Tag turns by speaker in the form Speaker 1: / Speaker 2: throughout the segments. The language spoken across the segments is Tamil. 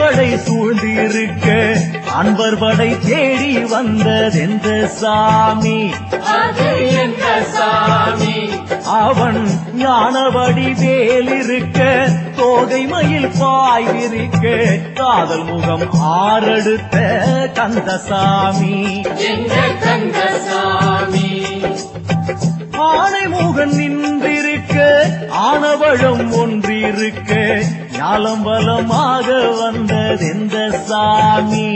Speaker 1: படை சூழ்ந்திருக்க அன்பர் படை தேடி வந்ததெந்த சாமி?
Speaker 2: அது எந்த சாமி?
Speaker 1: அவன் ஞானவடி வேலிருக்க தோகை மயில் பாய்விருக்க காதல் முகம் ஆறெடுத்த கந்தசாமி.
Speaker 2: எங்க கந்தசாமி?
Speaker 1: ஆனைமுகன் நின்றிருக்க ஆனவழம் ஒன்றிருக்க ஞாலம் பலமாக வந்ததெந்த சாமி?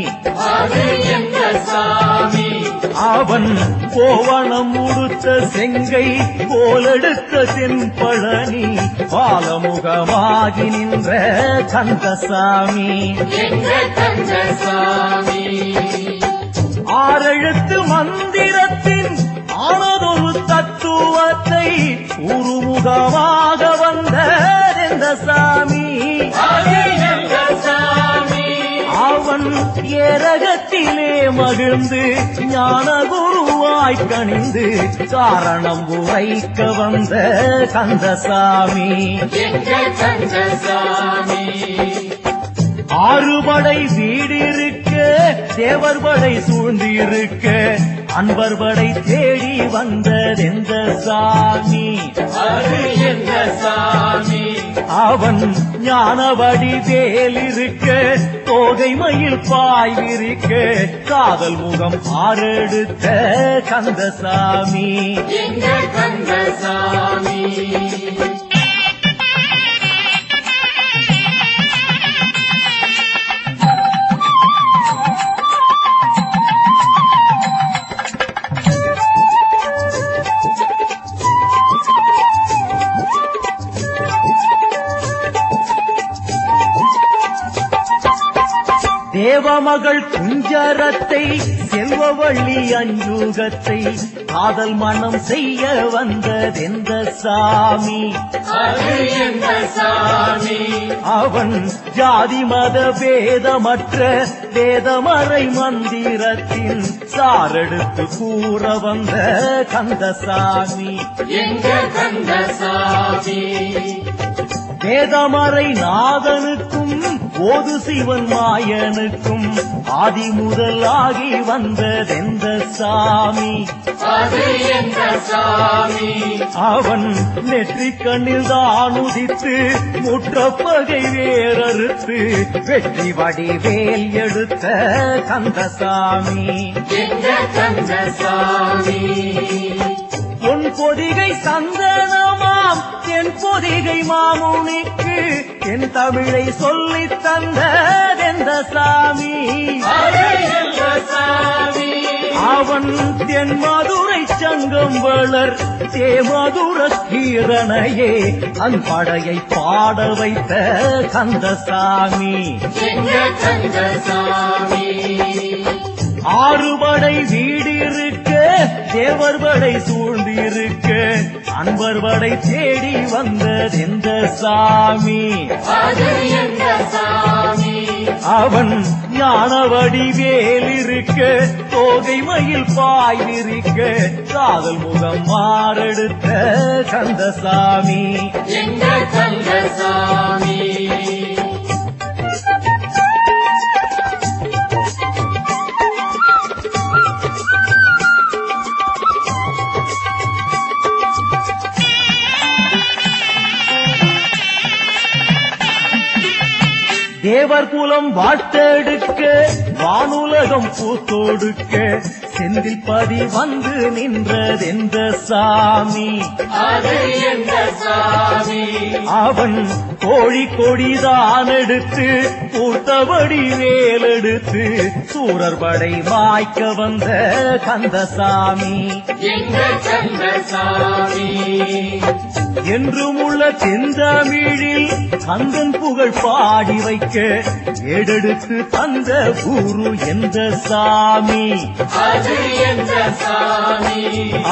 Speaker 2: அது எந்த சாமி?
Speaker 1: அவன் கோவணம் உடுத்த செங்கை போலெடுத்த தென்பழனி பாலமுகமாகி நின்ற கந்தசாமி.
Speaker 2: எங்க கந்தசாமி?
Speaker 1: ஆறெழுத்து மந்திரத்தின் ஆனதொரு தத்துவத்தை உருமுகமாக வந்த சாமி.
Speaker 2: அது எந்த சாமி?
Speaker 1: அவன் ஏரகத்திலே மகிழ்ந்து ஞான குருவாய் கணிந்து காரணம் உரைக்க வந்த கந்தசாமி.
Speaker 2: எங்க கந்தசாமி?
Speaker 1: ஆறுபடை வீடிருக்க தேவர் படை சூழ்ந்திருக்க அன்பர் படை தேடி வந்ததெந்த சாமி?
Speaker 2: அது எந்த சாமி?
Speaker 1: அவன் ஞானவடி வேலிருக்க தோகை மயில் பாய்விருக்க காதல் முகம் ஆறெடுத்த கந்தசாமி.
Speaker 2: எங்க கந்தசாமி?
Speaker 1: தேவமகள் குஞ்சரத்தை செல்வவள்ளி அஞ்சுகத்தை காதல் மனம் செய்ய வந்ததெந்த சாமி?
Speaker 2: அது எந்த சாமி?
Speaker 1: அவன் ஜாதி மத வேதமற்ற வேதமறை மந்திரத்தின் சாரெடுத்து கூற வந்த கந்தசாமி.
Speaker 2: எங்க கந்தசாமி?
Speaker 1: வேதமறை நாதனுக்கும் ஓது சிவன் மாயனுக்கும் ஆதி முதலாகி வந்ததெந்த சாமி?
Speaker 2: அது எந்த சாமி?
Speaker 1: அவன் நெற்றிக் கண்ணில் தான் உதித்து முற்றப்பகை வேறறுத்து வெற்றி வடிவேல் எடுத்த கந்தசாமி.
Speaker 2: எங்க கந்தசாமி?
Speaker 1: பொன் பொதிகை சந்தனமாம் தென் பொதிகை மாமுனிக்கு என் தமிழை சொல்லித் தந்ததெந்த சாமி?
Speaker 2: அது எந்த சாமி?
Speaker 1: அவன் தென் மதுரை சங்கம் வளர் தேமதுர கீரனையே அன்படையை பாட வைத்த கந்தசாமி.
Speaker 2: எங்க கந்தசாமி?
Speaker 1: ஆறுபடை வீடிருக்க தேவர் படை சூழ்ந்திருக்க அன்பர் படை தேடி வந்ததெந்த சாமி?
Speaker 2: அது எந்த சாமி?
Speaker 1: அவன் ஞானவடி வேலிருக்க தோகை மயில் பாய்விருக்க காதல் முகம் மாறெடுத்த கந்தசாமி.
Speaker 2: எங்க கந்தசாமி?
Speaker 1: தேவர் குலம் வாழ்த்தெடுக்க வானுலகம் பூத்தொடுக்க செந்தில் பதி வந்து நின்றதெந்த சாமி?
Speaker 2: அது எந்த சாமி?
Speaker 1: அவன் கோழி கொடிதான் எடுத்து பூத்தபடி வேலெடுத்து சூரர் படை மாய்க்க வந்த கந்தசாமி.
Speaker 2: எங்க கந்தசாமி?
Speaker 1: என்றும் உள்ள தென்தமிழில் கந்தன் புகழ் பாடி வைக்க ஏடெடுத்து தந்த குரு எந்த சாமி?
Speaker 2: அது எந்த சாமி?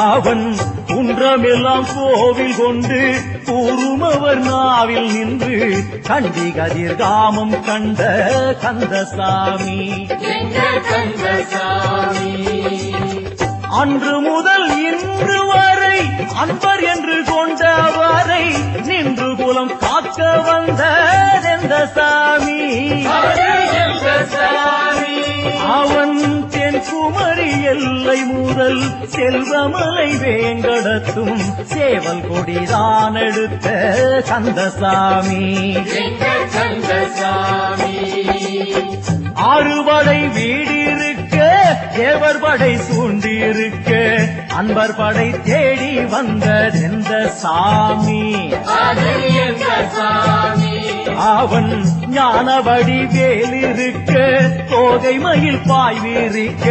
Speaker 1: அவன் குன்றமெல்லாம் கோவில் கொண்டு கூறுமவர் நாவில் நின்று கண்டி கதிர்காமம் கண்ட கந்தசாமி.
Speaker 2: எங்க கந்தசாமி?
Speaker 1: அன்று முதல் இன்று வரை அன்பர் என்று கொண்டவரை நின்று குலம் காக்க வந்த சாமி.
Speaker 2: அது
Speaker 1: எல்லை முதல் செல்வமலை வேங்கடத்தும் சேவல் கொடிதான் எடுத்த கந்தசாமி
Speaker 2: எங்கள் கந்தசாமி
Speaker 1: ஆறுபடை வீடிருக்க தேவர் படை சூழ்ந்திருக்க அன்பர் படை தேடி வந்த எந்த சாமி
Speaker 2: அது எங்கள் சாமி
Speaker 1: அவன் ஞானவடி வேலிருக்க தோகை மயில் பாய்விருக்க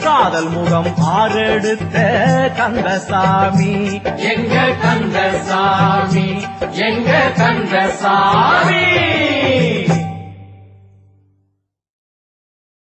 Speaker 1: காதல் முகம் ஆறெடுத்த கந்தசாமி
Speaker 2: எங்கள் கந்தசாமி எங்கள் கந்தசாமி